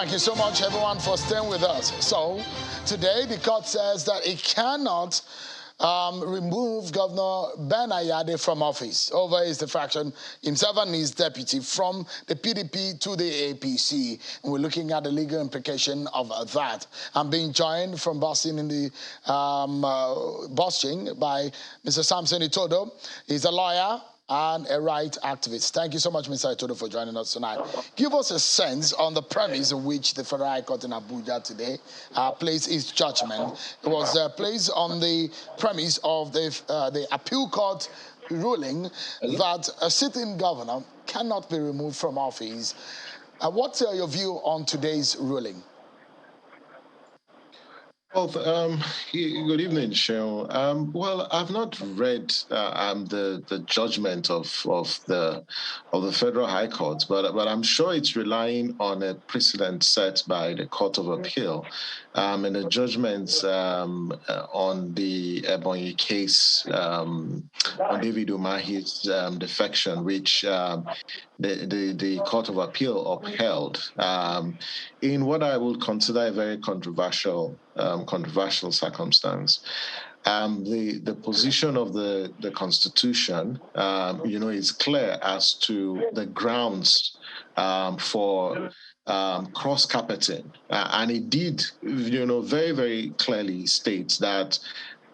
Thank you so much, everyone, for staying with us. So, today, the court says that it cannot remove Governor Ben Ayade from office over his defection, himself and his deputy, from the PDP to the APC. And we're looking at the legal implication of that. I'm being joined from Boston in the Boston by Mr. Samson Itodo. He's a lawyer and a right activist. Thank you so much, Mr. Itodo, for joining us tonight. Give us a sense on the premise in which the Federal High Court in Abuja today placed its judgment. It was placed on the premise of the appeal court ruling that a sitting governor cannot be removed from office. What's your view on today's ruling? Well, good evening, Cheryl. Well, I've not read the judgment of the Federal High Court, but I'm sure it's relying on a precedent set by the Court of Appeal, and the judgments on the Ebonyi case on David Umahi's defection, which the Court of Appeal upheld in what I would consider a very controversial circumstance. The position of the Constitution, is clear as to the grounds for cross-carpeting, and it did, very, very clearly states that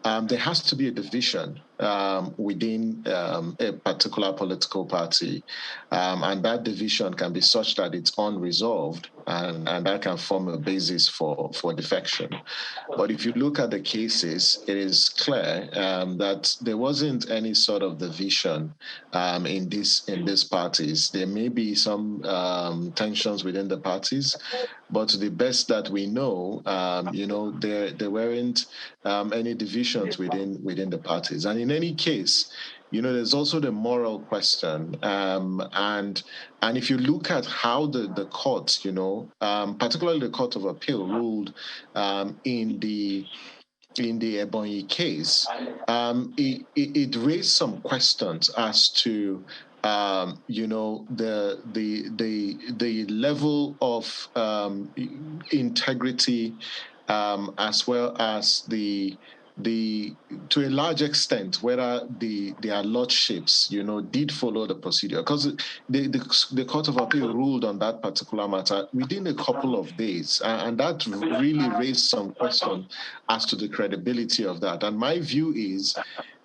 there has to be a division within a particular political party, and that division can be such that it's unresolved, and that can form a basis for defection. But if you look at the cases, it is clear that there wasn't any sort of division in these parties. There may be some tensions within the parties, but to the best that we know, there weren't any divisions within the parties. And in any case, there's also the moral question, and if you look at how the courts, particularly the Court of Appeal, ruled in the Ebonyi case, it raised some questions as to the level of integrity, as well as to a large extent, whether their lordships, did follow the procedure. Because the Court of Appeal ruled on that particular matter within a couple of days, and that really raised some questions as to the credibility of that. And my view is,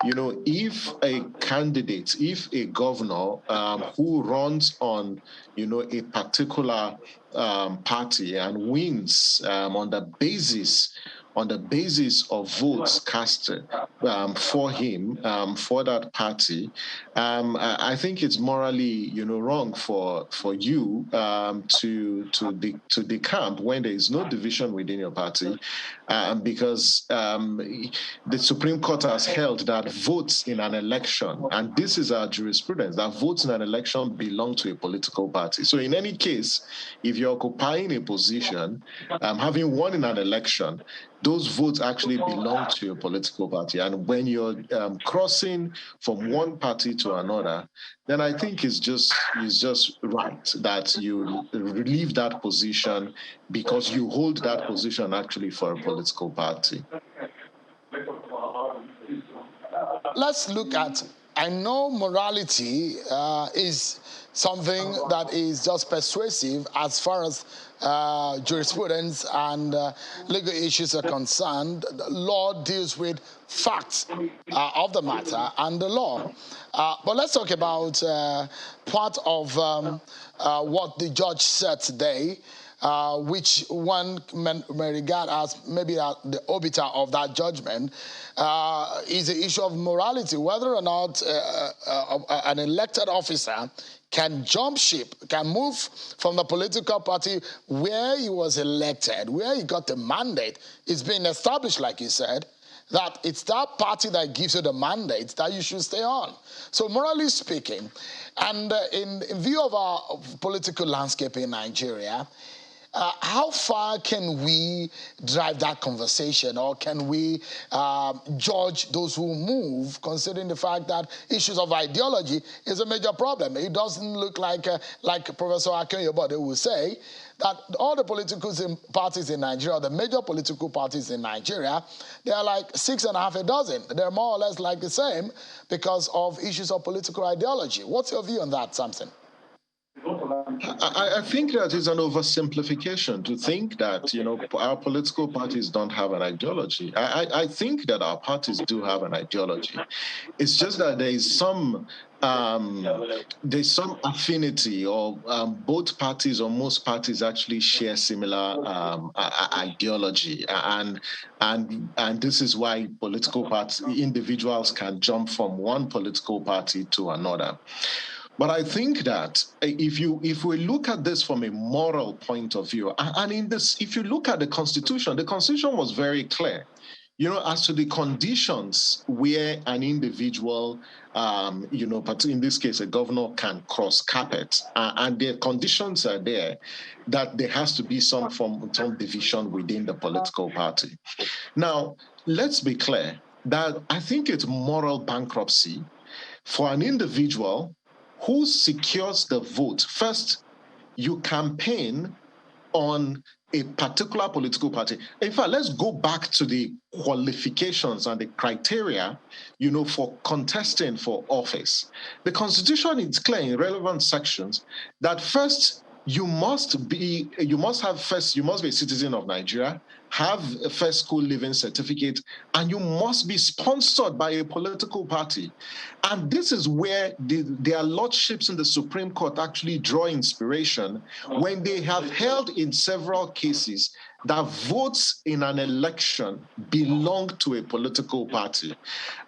if a candidate, if a governor who runs on, a particular party and wins on the basis of votes casted for him, for that party, I think it's morally, wrong for you to decamp when there is no division within your party, because the Supreme Court has held that votes in an election, and this is our jurisprudence, that votes in an election belong to a political party. So in any case, if you're occupying a position, having won in an election, those votes actually belong to your political party. And when you're crossing from one party to another, then I think it's just right that you leave that position because you hold that position actually for a political party. Let's look at, I know morality is something that is just persuasive as far as jurisprudence and legal issues are concerned. The law deals with facts of the matter and the law. But let's talk about part of what the judge said today, which one may regard as maybe the obiter of that judgment, is the issue of morality, whether or not an elected officer can jump ship, can move from the political party where he was elected, where he got the mandate. It's been established, like you said, that it's that party that gives you the mandate that you should stay on. So morally speaking, and in view of our political landscape in Nigeria, how far can we drive that conversation, or can we judge those who move, considering the fact that issues of ideology is a major problem? It doesn't look like Professor Akenyobode will say, that all the political parties in Nigeria, the major political parties in Nigeria, they are like 6.5 dozen. They're more or less like the same because of issues of political ideology. What's your view on that, Samson? I think that is an oversimplification to think that, our political parties don't have an ideology. I think that our parties do have an ideology. It's just that there's some affinity, or both parties or most parties actually share similar ideology, and this is why political parties, individuals can jump from one political party to another. But I think that if we look at this from a moral point of view, and if you look at the Constitution was very clear, as to the conditions where an individual, but in this case, a governor can cross carpet, and the conditions are there that there has to be some division within the political party. Now, let's be clear that I think it's moral bankruptcy for an individual who secures the vote. First, you campaign on a particular political party. In fact, let's go back to the qualifications and the criteria, for contesting for office. The Constitution is clear in relevant sections that first you must be a citizen of Nigeria, have a first school living certificate, and you must be sponsored by a political party. And this is where their lordships in the Supreme Court actually draw inspiration when they have held in several cases that votes in an election belong to a political party.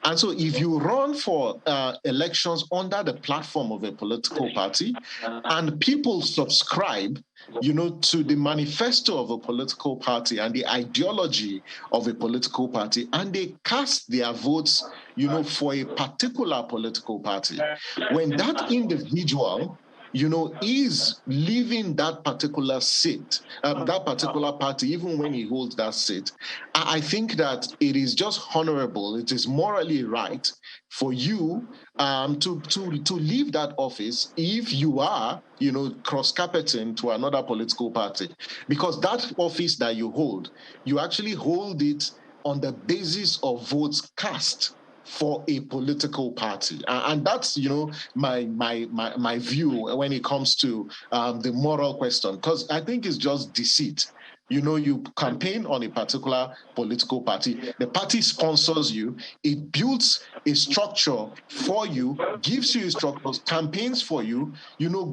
And so if you run for elections under the platform of a political party and people subscribe, to the manifesto of a political party and the ideology of a political party, and they cast their votes, for a particular political party, when that individual is leaving that particular seat, that particular party, even when he holds that seat, I think that it is just honorable, it is morally right for you to leave that office if you are, cross-carpeting to another political party. Because that office that you hold, you actually hold it on the basis of votes cast for a political party. And that's, my view when it comes to the moral question, because I think it's just deceit. You campaign on a particular political party, the party sponsors you, it builds a structure for you, gives you structures, campaigns for you,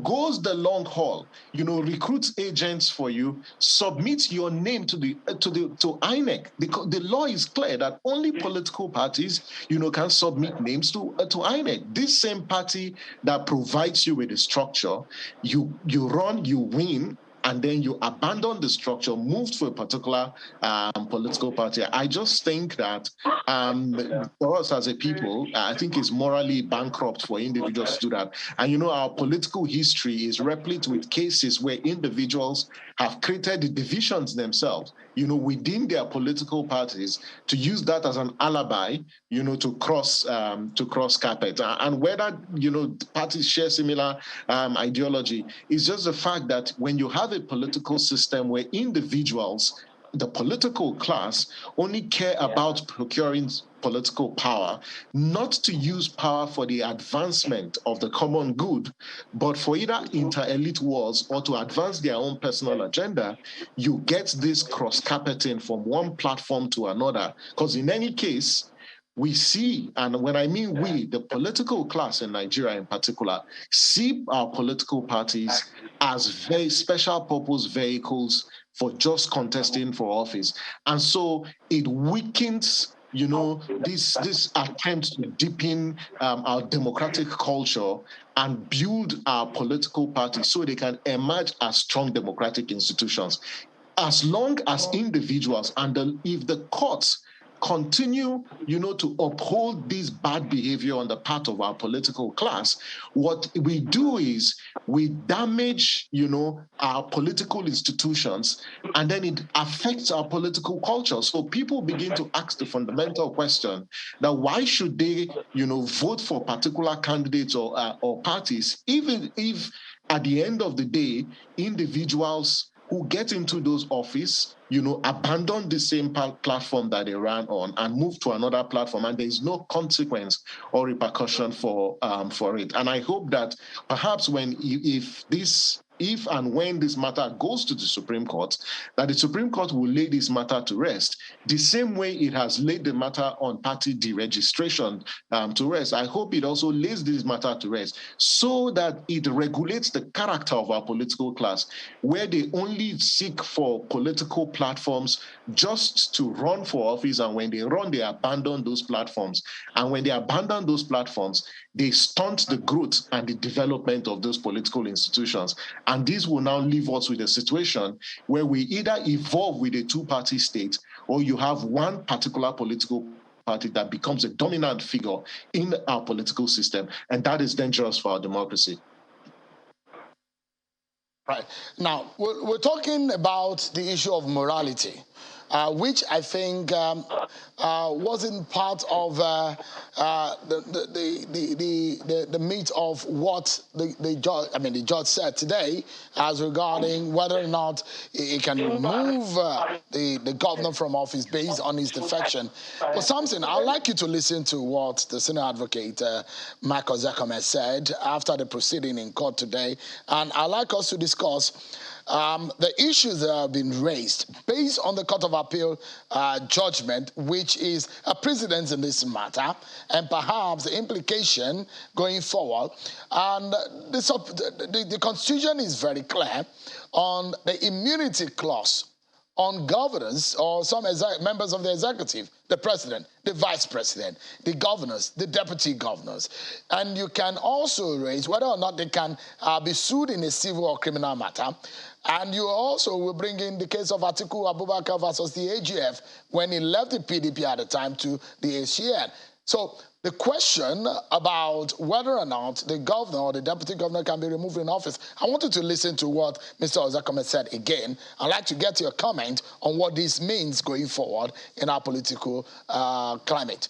goes the long haul, recruits agents for you, submits your name to INEC. The law is clear that only political parties, can submit names to INEC. This same party that provides you with a structure, you run, you win, and then you abandon the structure, move to a particular political party. I just think that for us as a people, I think it's morally bankrupt for individuals to do that. And our political history is replete with cases where individuals have created the divisions themselves, within their political parties, to use that as an alibi, to cross carpet. And whether parties share similar ideology is just the fact that when you have a political system where individuals, the political class, only care about procuring political power, not to use power for the advancement of the common good, but for either inter-elite wars or to advance their own personal agenda, you get this cross-carpeting from one platform to another. Because in any case, we see, and when I mean we, the political class in Nigeria in particular, see our political parties as very special purpose vehicles for just contesting for office. And so it weakens, this attempt to deepen our democratic culture and build our political parties so they can emerge as strong democratic institutions. As long as individuals, and if the courts continue, to uphold this bad behavior on the part of our political class, what we do is we damage, our political institutions, and then it affects our political culture. So people begin to ask the fundamental question that why should they, vote for particular candidates or parties, even if at the end of the day, individuals who get into those office, abandon the same platform that they ran on and move to another platform, and there is no consequence or repercussion for it. And I hope that perhaps if and when this matter goes to the Supreme Court, that the Supreme Court will lay this matter to rest, the same way it has laid the matter on party deregistration to rest. I hope it also lays this matter to rest so that it regulates the character of our political class, where they only seek for political platforms just to run for office, and when they run, they abandon those platforms. And when they abandon those platforms, they stunt the growth and the development of those political institutions. And this will now leave us with a situation where we either evolve with a two-party state, or you have one particular political party that becomes a dominant figure in our political system. And that is dangerous for our democracy. Right. Now, we're talking about the issue of morality, which I think wasn't part of the meat of what the judge said today as regarding whether or not he can remove the governor from office based on his defection. But Samson, I'd like you to listen to what the senior advocate, Marcus Zekome, said after the proceeding in court today, and I'd like us to discuss the issues that have been raised based on the Court of Appeal judgment, which is a precedent in this matter, and perhaps the implication going forward. And the Constitution is very clear on the immunity clause on governors or some members of the executive, the president, the vice president, the governors, the deputy governors. And you can also raise whether or not they can be sued in a civil or criminal matter. And you also will bring in the case of Atiku Abubakar versus the AGF when he left the PDP at the time to the ACN. So the question about whether or not the governor or the deputy governor can be removed in office, I wanted to listen to what Mr. Ozakome said again. I'd like to get your comment on what this means going forward in our political climate.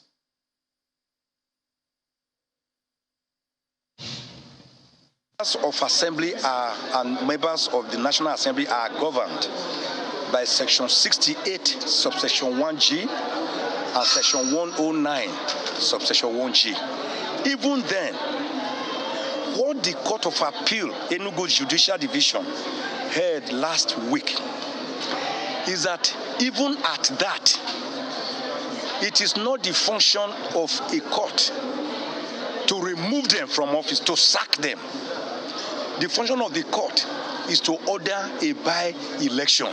Members of Assembly and members of the National Assembly are governed by Section 68, subsection 1G, and Section 109, subsection 1G. Even then, what the Court of Appeal, Enugu Judicial Division, heard last week is that even at that, it is not the function of a court to remove them from office, to sack them. The function of the court is to order a by-election.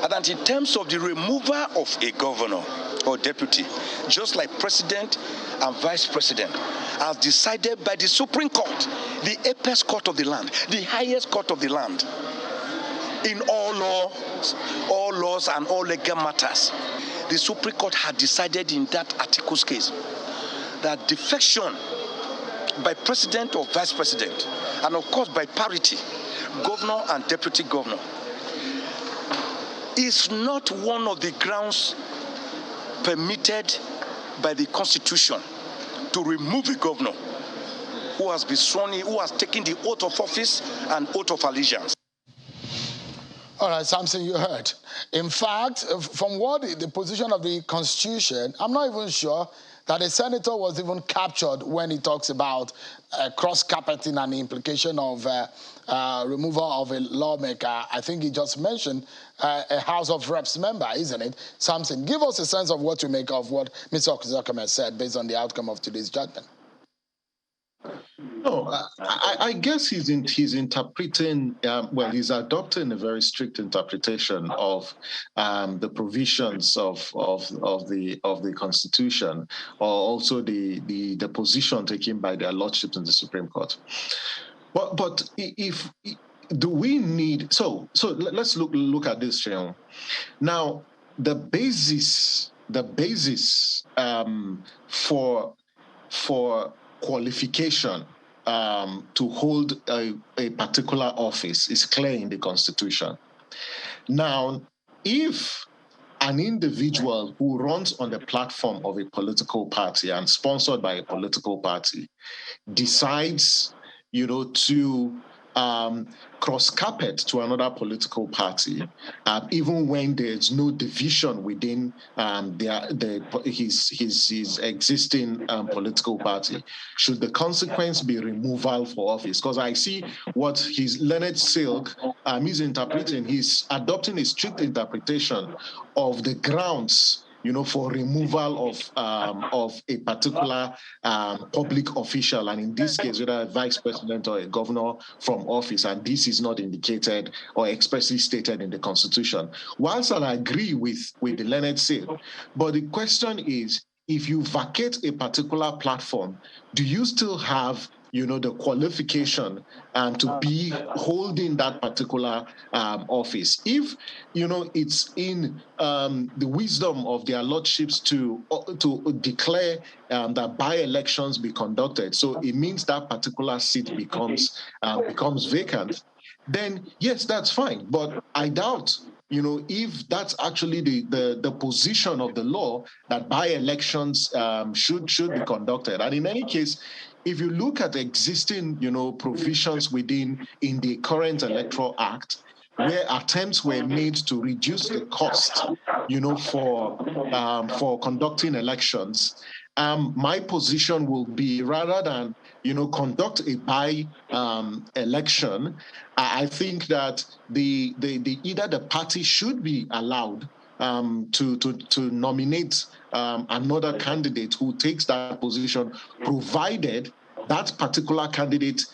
And in terms of the removal of a governor or deputy, just like president and vice president, as decided by the Supreme Court, the apex court of the land, the highest court of the land, in all laws and all legal matters, the Supreme Court had decided in that article's case that defection by president or vice president, and of course by parity, governor and deputy governor, is not one of the grounds permitted by the Constitution to remove a governor who has been sworn in, who has taken the oath of office and oath of allegiance. All right, Samson, you heard. In fact, from what the position of the Constitution, I'm not even sure that a senator was even captured when he talks about cross-carpeting and the implication of removal of a lawmaker. I think he just mentioned a House of Reps member, isn't it? Samson, give us a sense of what to make of what Mr. Okuzakame said based on the outcome of today's judgment. No, I guess he's interpreting, he's adopting a very strict interpretation of the provisions of the Constitution, or also the position taken by their lordships in the Supreme Court. But if do we need so let's look at this, Sheon. Now, the basis for qualification to hold a particular office is clear in the Constitution. Now, if an individual who runs on the platform of a political party and sponsored by a political party decides, to cross-carpet to another political party, even when there's no division within his existing political party, should the consequence be removal for office? Because I see what his Leonard Silk is interpreting. He's adopting a strict interpretation of the grounds for removal of a particular public official, and in this case, whether a vice president or a governor from office, and this is not indicated or expressly stated in the Constitution. Whilst I agree with the Leonard Sale, but the question is, if you vacate a particular platform, do you still have the qualification to be holding that particular office? If, it's in the wisdom of their lordships to declare that by-elections be conducted, so it means that particular seat becomes vacant, then yes, that's fine. But I doubt, if that's actually the position of the law, that by-elections should be conducted. And in any case, if you look at existing, provisions in the current Electoral Act, where attempts were made to reduce the cost, for conducting elections, my position will be, rather than conduct a by-election, I think that either the party should be allowed to nominate another candidate who takes that position, provided that particular candidate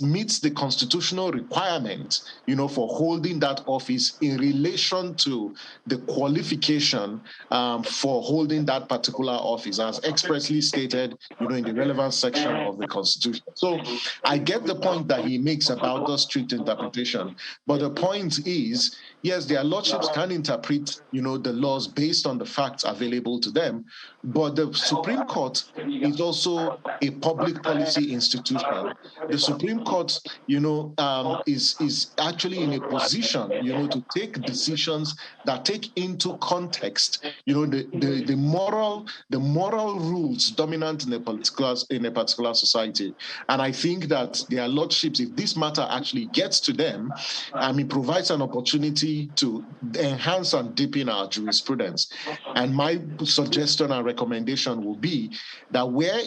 meets the constitutional requirement, for holding that office in relation to the qualification for holding that particular office, as expressly stated, in the relevant section of the Constitution. So I get the point that he makes about the strict interpretation, but the point is, yes, their lordships can interpret, the laws based on the facts available to them, but the Supreme Court is also a public policy institution. The Supreme Court, is actually in a position, to take decisions that take into context, the moral rules dominant in a particular society. And I think that their lordships, if this matter actually gets to them, it provides an opportunity to enhance and deepen our jurisprudence. And my suggestion and recommendation will be that where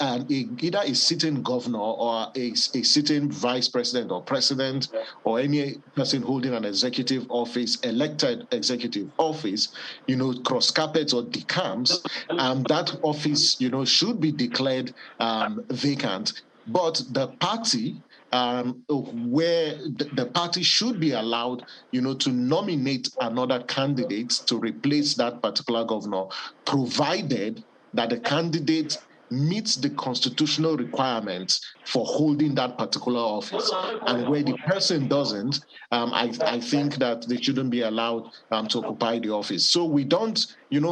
either a sitting governor or a sitting vice president or president or any person holding an executive office, elected executive office, cross-carpets or decamps, that office, should be declared vacant. But the party, where the party should be allowed, to nominate another candidate to replace that particular governor, provided that the candidate meets the constitutional requirements for holding that particular office. And where the person doesn't, I think that they shouldn't be allowed to occupy the office. So we don't,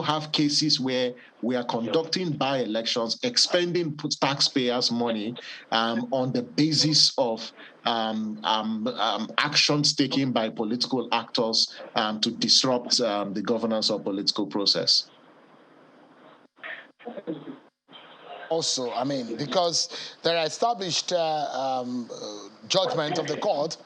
have cases where we are conducting by-elections, expending taxpayers' money on the basis of actions taken by political actors to disrupt the governance of political process. Also, because there are established judgment of the court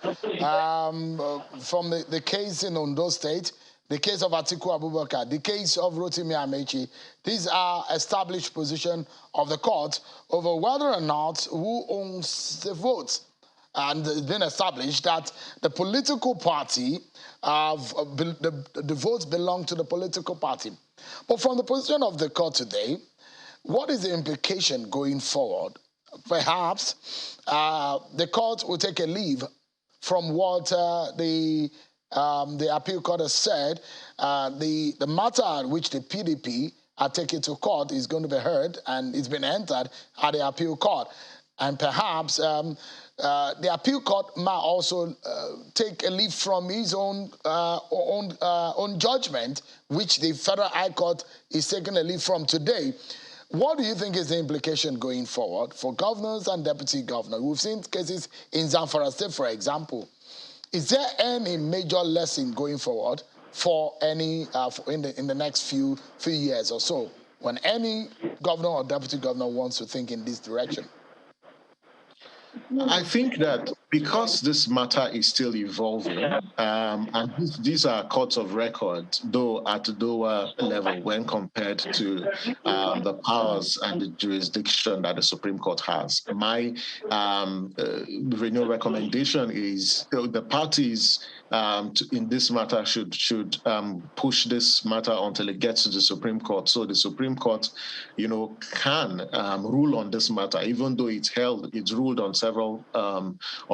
from the case in Ondo State, the case of Atiku Abubakar, the case of Rotimi Amechi. These are established position of the court over whether or not who owns the votes. And it's been established that the political party, the votes belong to the political party. But from the position of the court today, what is the implication going forward? Perhaps the court will take a leave from what the appeal court has said. The matter which the PDP are taken to court is going to be heard, and it's been entered at the appeal court. And perhaps the appeal court might also take a leaf from his own judgment, which the Federal High Court is taking a leaf from today. What do you think is the implication going forward for governors and deputy governors? We've seen cases in Zamfara State, for example. Is there any major lesson going forward for any in the next few years or so, when any governor or deputy governor wants to think in this direction? I think that because this matter is still evolving, and these are courts of record, though at a lower level when compared to the powers and the jurisdiction that the Supreme Court has. My renewal recommendation is the parties in this matter should push this matter until it gets to the Supreme Court, so the Supreme Court, can rule on this matter, even though it's ruled on several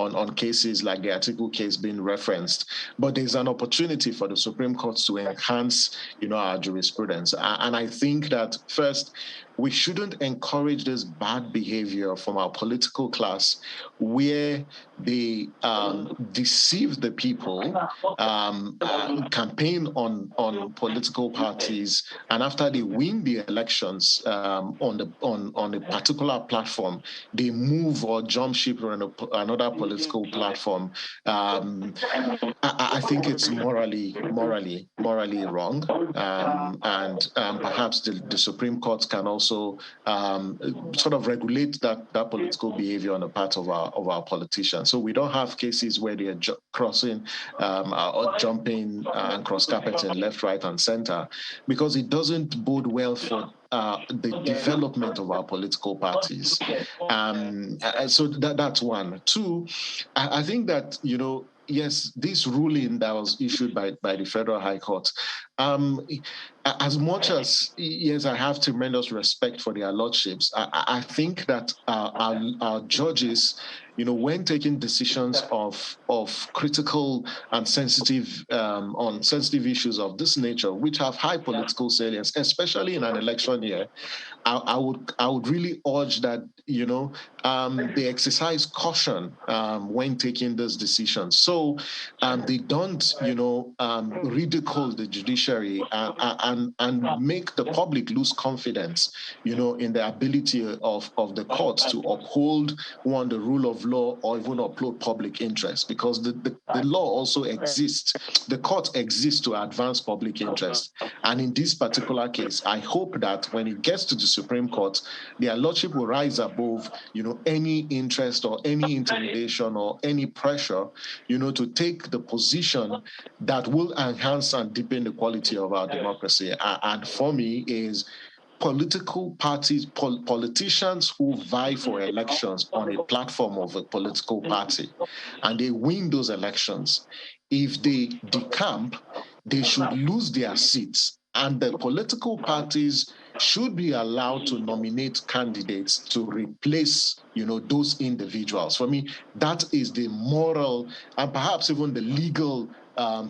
on cases like the Article case being referenced. But there's an opportunity for the Supreme Court to enhance, our jurisprudence. And I think that first, we shouldn't encourage this bad behavior from our political class where they deceive the people, campaign on political parties, and after they win the elections on a particular platform, they move or jump ship on another political platform. I think it's morally wrong, and perhaps the Supreme Court can also sort of regulate that political behavior on the part of our politicians. So we don't have cases where they are crossing or jumping and cross-carpeting left, right, and center, because it doesn't bode well for the development of our political parties. So that's one. Two, I think that, yes, this ruling that was issued by the Federal High Court, as much as, yes, I have tremendous respect for their lordships, I think that our judges, when taking decisions of critical and sensitive on sensitive issues of this nature, which have high political salience, especially in an election year, I would really urge that they exercise caution when taking those decisions, so they don't ridicule the judiciary and make the public lose confidence in the ability of the courts to uphold the rule of law or even uphold public interest, because the law also exists. The court exists to advance public interest, and in this particular case, I hope that when it gets to the Supreme Court, their lordship will rise above any interest or any intimidation or any pressure to take the position that will enhance and deepen the quality of our democracy. And for me is political parties, politicians who vie for elections on a platform of a political party, and they win those elections. If they decamp, they should lose their seats, and the political parties should be allowed to nominate candidates to replace, those individuals. For me, that is the moral and perhaps even the legal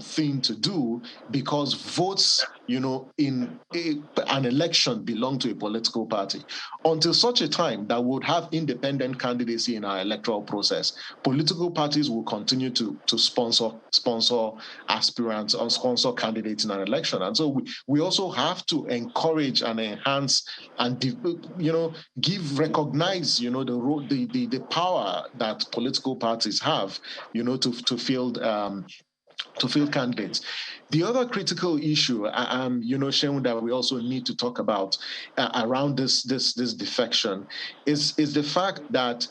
thing to do, because votes, in an election belong to a political party. Until such a time that we would have independent candidacy in our electoral process, political parties will continue to sponsor aspirants or sponsor candidates in an election. And so we also have to encourage and enhance and recognize the power that political parties have to field candidates. The other critical issue, Shehu, that we also need to talk about around this defection is the fact that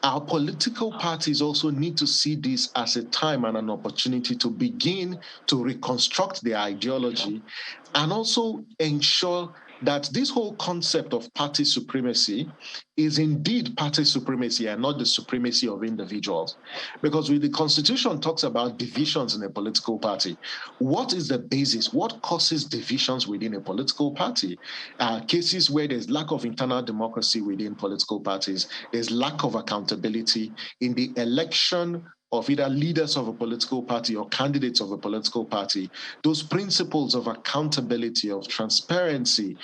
our political parties also need to see this as a time and an opportunity to begin to reconstruct their ideology and also ensure that this whole concept of party supremacy is indeed party supremacy and not the supremacy of individuals. Because the Constitution talks about divisions in a political party. What is the basis? What causes divisions within a political party? Cases where there's lack of internal democracy within political parties, there's lack of accountability in the election of either leaders of a political party or candidates of a political party, those principles of accountability, of transparency,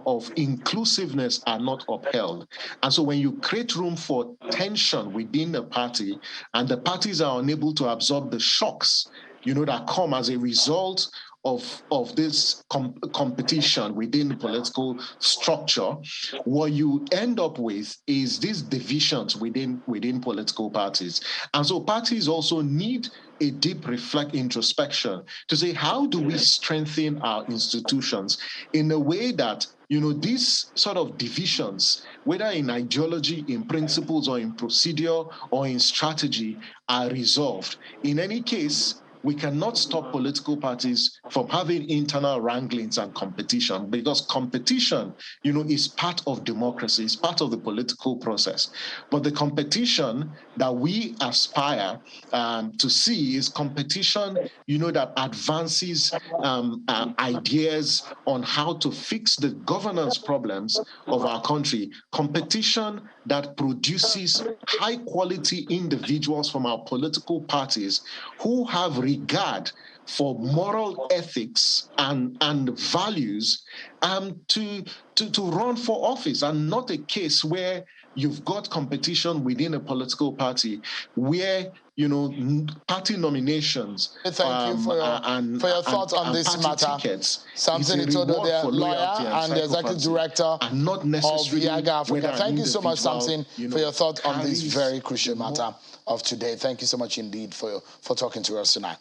of inclusiveness are not upheld. And so when you create room for tension within a party and the parties are unable to absorb the shocks, that come as a result of this competition within the political structure, what you end up with is these divisions within political parties. And so parties also need a deep introspection to say, how do we strengthen our institutions in a way that these sort of divisions, whether in ideology, in principles, or in procedure, or in strategy, are resolved. In any case, we cannot stop political parties from having internal wranglings and competition, because competition, is part of democracy, is part of the political process. But the competition that we aspire to see is competition, that advances ideas on how to fix the governance problems of our country. Competition that produces high-quality individuals from our political parties who have regard for moral ethics and values to run for office, and not a case where you've got competition within a political party where party nominations. Thank you for your thoughts on this matter. Samson Itodo, the lawyer and the executive director of Yiaga Africa. Thank you so much, Samson, for your thoughts on this very crucial matter of today. Thank you so much indeed for talking to us tonight.